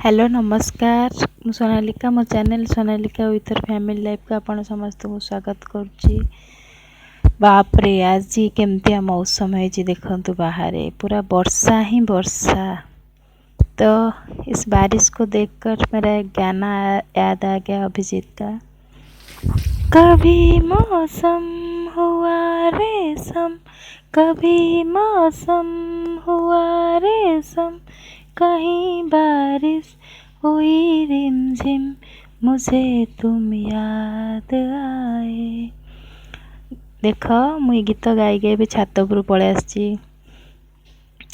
Hello नमस्कार मु सोनालिका मो channel Sonalika with family life को आपण समस्त को स्वागत करुच्ची। बाप रे आज केमतिया मौसम है देखंतु बाहर पूरा वर्षा ही वर्षा। तो इस बारिश को देखकर मेरा एक गाना याद आ गया अभिजीत का। कभी मौसम हुआ रेशम, कभी मौसम हुआ रेशम, कहीं बारिश हुई रिमझिम, मुझे तुम याद आए। देख मुई गीत गाई गाई भी छात उपर पड़े आसी।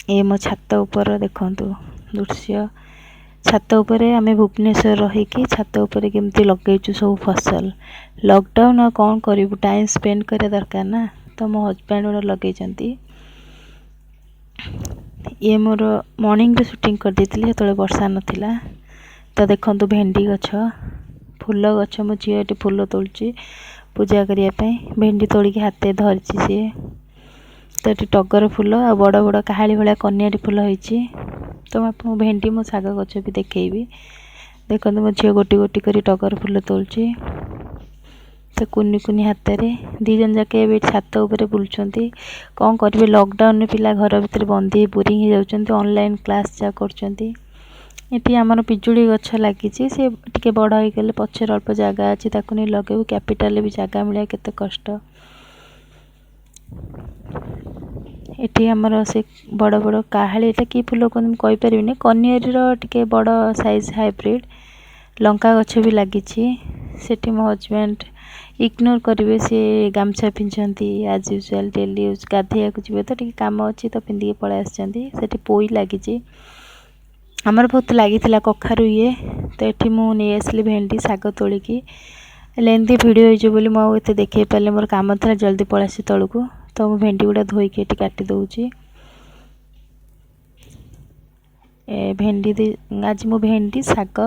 ए मो छात उपर देखंतु दृश्य। छात उपरे आमे भुवनेश्वर रहीकि छात उपरे केमती लगेचु सब फसल। लॉकडाउन कौन करू टाइम स्पेंड करे दरकार ना। तो मो हजबैंड गोटे लगे ये मोर मॉर्निंग रे शूटिंग कर देती जो वर्षा नाला। तो देखो भेंडी गछ फूल गछ मो झील फूल तोड़ी पूजा करने भेंडी तोड़िकी हाथ धरी सी। तो ये टगर फूल आ बड़ बड़ काहाली भाया कनियारी फूल होती। तो मैं भेंडी मो शाग गछ भी देखी। देखो मो झील गोटी गोटी कर टगर फूल तोड़ी। तो कुनी कुनी हाथ में दी जन जाके छात उपर बुलूँ। कौन करेंगे लॉकडाउन पिला घर भर बंदी बोरिंग हो जाती। ऑनलाइन क्लास जा कर आमर पिजुड़ी गछ लगी सी टे बड़ हो गले पचर अल्प जगह अच्छी ताकू नहीं लगे। कैपिटाल भी जगह मिले केते कष्ट। ये आमर से बड़ बड़ काहाली एटा कि फूल कहीपर कनियारी टे बड़ साइज हाइब्रिड लंका गछ भी लगी। सेठी मो हजबैंड इग्नोर करेंगे सी गामछा पिंधती आज यूजुआल डेली यूज गाधे जी तो टी कम अच्छी तो पिंधिकी पलि आसी। पोई लगी आमर बहुत लगी कखारु ये। तो ये मुझे आसली भेंडी शाग तोड़िकी लेंथी भिडियो हो मुझे देखे पारे मोर कम था जल्दी पलि तलू। तो मु भेंडी गुड़ा धोईकी ये काटी दूची। भेंडी आज मु भेंडी शाग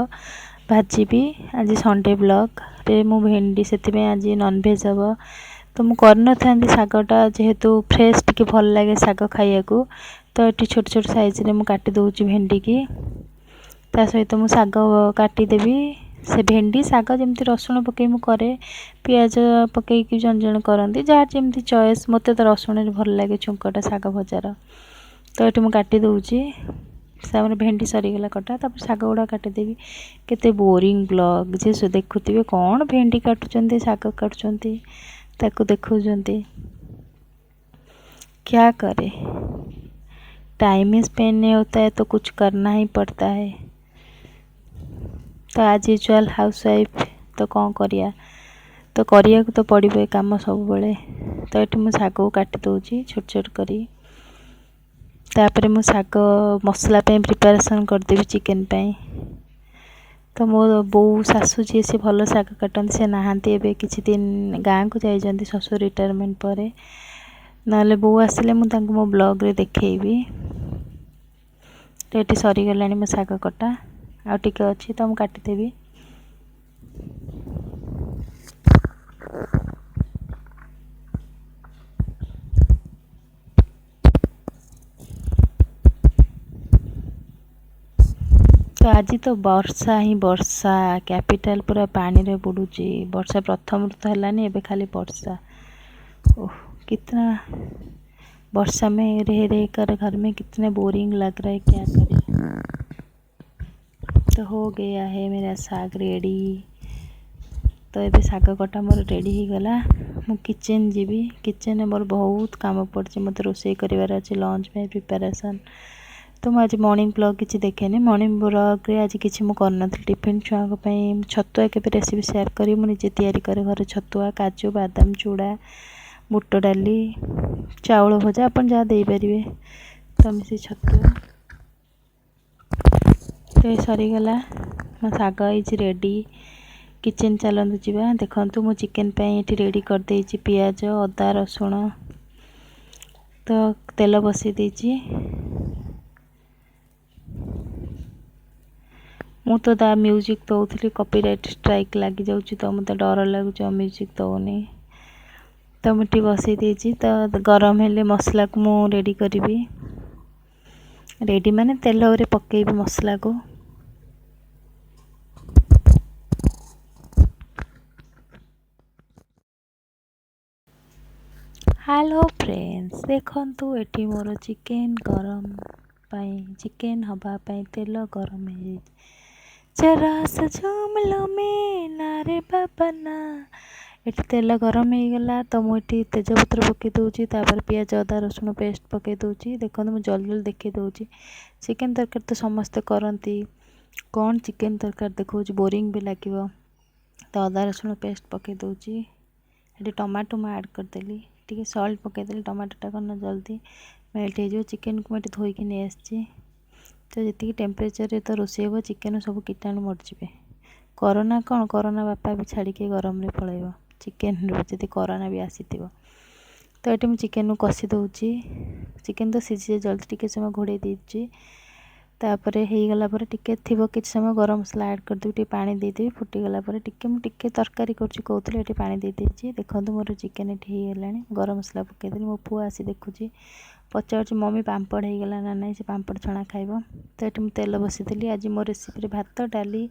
भाजी आज संडे ब्लॉग रे मु भेंडी से आज नॉनवेज हम। तो मु करना शागटा जेहेतु फ्रेश टी भल लगे शाग खाया को। तो ये छोट छोट साइज रे मु काटी दूची भेंडी की। ता सहित मु शाग काटिदेवी से भेंडी शाग जमी रसुण पकई मु करे पियाज पकईकी जन जन करती जहाँ जमी चॉइस। मत तो रसुण भल लगे छुंकटा शाग भजार। तो ये काटी दूची सामने भेंडी सरीगला कटा तापर शाग गुड़ा काटिदेवी। केते बोरिंग ब्लॉग जे देखुवे कौन भेंडी काटुचंती शाग काटुचंती ताकू देखुचंती क्या करे। टाइम ही स्पेंड नहीं होता है तो कुछ करना ही पड़ता है। तो आज यूजुआल हाउसवाइफ तो कौन करिया तो करिया को तो पड़े कम सब बेले। तो ये मुझे शाग को काटी दूची छोट छोट करी। तापर मु शाग मसला प्रिपरेशन करदेवी चिकेन पे। तो मो बो सासू जी से भल शाग काटती से नहांती एबे किछि दिन गाँ को जाइछंती ससुर रिटायरमेंट पर ना बो आसिले मु मो ब्लॉग रे देखैबी। तो ये सरीगला मो शाग कटा आ टिके अच्छी तो मु काटिदेवी। तो आज तो वर्षा ही वर्षा कैपिटाल पूरा पानी रे बुड़ुची। वर्षा प्रथम तो है एबे खाली वर्षा। ओह कितना वर्षा में रह रह कर घर में कितने बोरिंग लग रहा है क्या करें। तो हो गया है मेरा साग रेडी। तो ये शाग कटा मोर रेडी ही गला। मु किचन जीवी किचन में मोर बहुत काम पड़े मत रोषे करार अच्छे लंच में प्रिपरेशन। तो मुझे आज मॉर्निंग ब्लॉग किसी देखेनि। मॉर्निंग ब्लॉग रे आज किसी मुझे करन टिफिन छुआ छतुआ के रेसिपी शेयर करी मुझे तैयारी करे घर छतुआ काजू बादाम चूड़ा बुट डाली चाउल भजा अपन जहाँ दे पारे। तो मिसी छतुआ तो ये सरीगला मो शाग इज रेडी। किचन चलतु जावा देखु मो चिकेन ये रेडी कर देछि पियाज अदा रसुण। तो तेल बसी देछि। मु तो दा म्यूजिक दौली कॉपीराइट स्ट्राइक लगी जाऊँ तो मत डर लगुच म्यूजिक दौनी। तो मुझे बसई देछि। तो गरम हेले मसला को मु रेडी करी। रेडी माने तेल रे पकेबी मसला को। हेलो फ्रेंड्स देखंतु एटी मोर चिकेन गरम पाई चिकेन हवा पाई तेल गरम है जरा सा झुमलो में ना रे बाबा ना एटी तेल गरम हो गला तो मुझे तेजपत्र पकई दूची पियाज अदा रसुण पेस्ट पकई दूची देखो मुझे जल्दी जल्दी देखी दूची चिकेन तरकारी तो समस्ते करती कौन चिकेन तरकारी देखो बोरिंग भी लगे तो अदा रसुण पेस्ट पकई दूची ये टमाटो मैं ऐड करदेली टी सल्ट पकईदेली टमाटोटा कौन जल्दी मेल्ट हो चिकेन को मैं धोईक नहीं आसी तो जी टेम्परेचर तो रोषे हे चिकेन सब कीटाणु मरजे कोरोना कौन कोरोना बापा भी छाड़ी गरम रे पलैब चिकेन जी कोरोना भी आसी तो ये मुझे चिकेन को कषी दूची चिकेन तो सीझे जल्दी टी समय घोड़े देती तापर हो गला टिके थी किसी समय गरम मसला ऐड करदेवी टे पानी देदेवी फुटीगला टिके मुझे तरकारी करूँ ये पानी दे देती देखो मोर चिकेन ये होगा गरम मसला पकईदेली मो पुआ आसी देखुची पचार मम्मी पापड़ हो गला ना ना से पापड़ छणा खाइब तो ये मुझे तेल बसीदेली आज मो रेसिपी भात डाली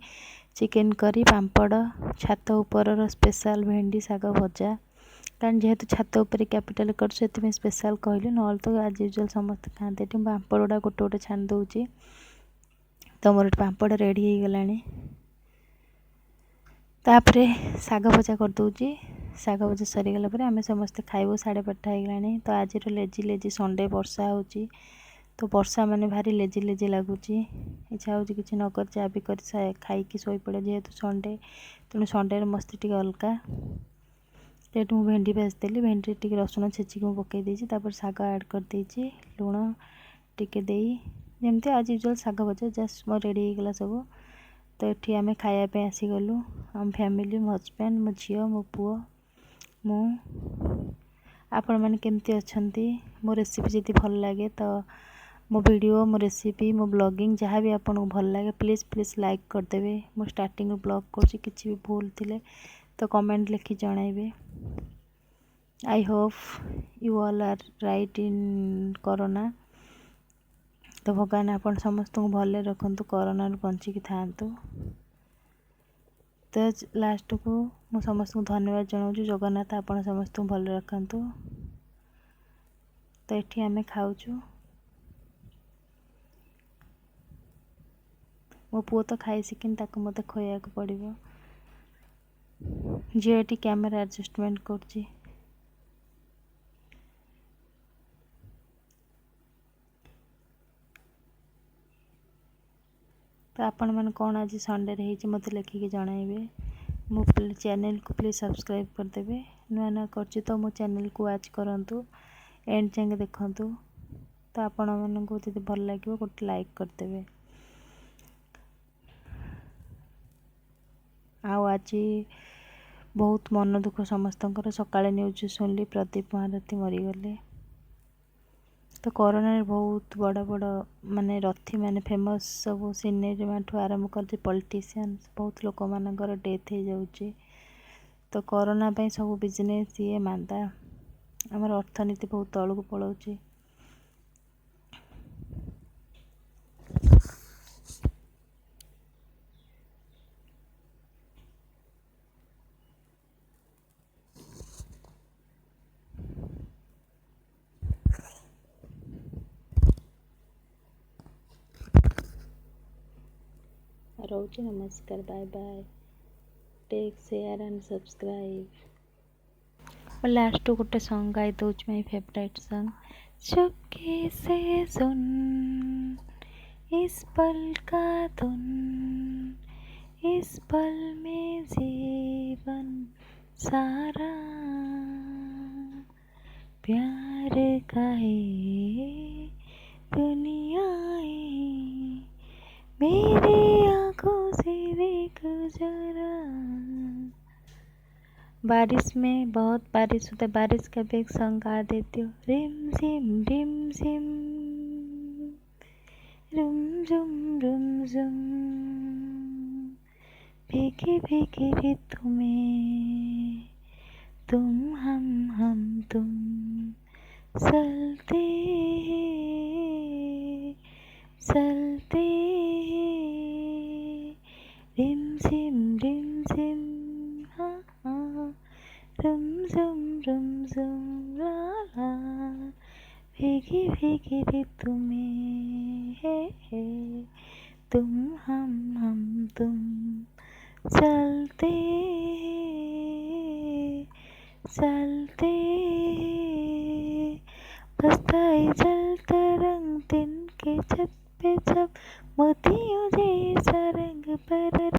चिकेन करी पापड़ छात उपर स्पेशल भेंडी शाग भजा कारण जेहेतु छात उपर कैपिटल कर स्पेशल कहली ना तो आज यूजुअल समस्त खाते पापड़ गुड़ा गोटे गोटे छाणी दूची तो मोर पापड़ रेडी हो गला तापर शाग भजा करदे शाग भजा सरीगला आम समस्ते खाइबू 12:30 हो तो आज लेजी लेजी संडे वर्षा हो तो वर्षा माने भारी लेजी लेजी लगुच इच्छा हो कि नकर जहाँ भी कर खाई शोई पड़े जेहेतु संडे तेणु संडे मस्ती टी अलगा तो मुझे भेंडी भाजदेली भेंडी टी रसुण छेचिक पकई शाग ऐड करदे लुण टिके जमती आज यूजुअल शाग भजा जस्ट मो रेडी हो गला सब तो ये आम खायापे आसीगलु आम फैमिली मो हजबैंड मो झी मो पुओ मु आपण मैंने केमती अच्छंती मो रेसिपी जदि भल लगे तो मो वीडियो मो रेसिपी मो ब्लॉगिंग जहाँ भी आपको भल लगे प्लीज़ प्लीज़ लाइक करदेवे मो स्टार्टिंग ब्लॉग कर किसी भी भूल थिले तो कमेंट लिखि जणाइबे I hope you all are right in corona तो भगवान आपण समस्त को भले रखंतु कोरोना बंचिकी थांतु तो लास्ट को मु समस्त को धन्यवाद जनाऊँ जगन्नाथ आपण समस्त को भले रखंतु तो ये आम खाऊचु मो पुओ तो खाई शिखिन ताको मते खोया को पड़िबो झीटी कैमेरा एडजस्टमेंट करची तो आपण मैंने कौन आज संडे रही मत लिखिकी जनइबे मो चैनल को प्लीज़ सब्सक्राइब करदेवे नुआ नुआ कर तो मो चैनल को वाच करंतु एंड जाके देखंतु तो आपण मानक जब भल लगे गोटे लाइक करदेवे आज बहुत मन दुख समस्त सकाଳେ न्यूज सुनली प्रदीप महारथी मरीगले तो कोरोना बहुत बड़ बड़ माने रथी माने फेमस सब सिनेमा ठू आरंभ कर पॉलिटिशियन बहुत लोक मानकर डेथ हो जाउची तो कोरोना पे सब बिजनेस ये मांदा आमर अर्थनीति बहुत तलू को पलाउची रोज नमस्कार bye bye take share and subscribe और लास्ट गोटे सॉन्ग गाई दूच माय फेवरेट सॉन्ग चुपके से सुन इस पल का धुन इस पल में जीवन सारा प्यार का है दुनियाए मेरी आँखों से देख जरा बारिश में बहुत बारिश होता है बारिश का भी एक सॉन्ग गा देती हूँ रिम झिम रुम झुम भीगी भीगी ऋतु में तुम हम तुम चलते रिम झिम हाँ हाँ रुम ला ला, भीगी भीगी ऋतु में है तुम, हम तुम चलते चलते, बस्ता जलता रंग दिन के छत पे जब मोतियों जैसा रंग पर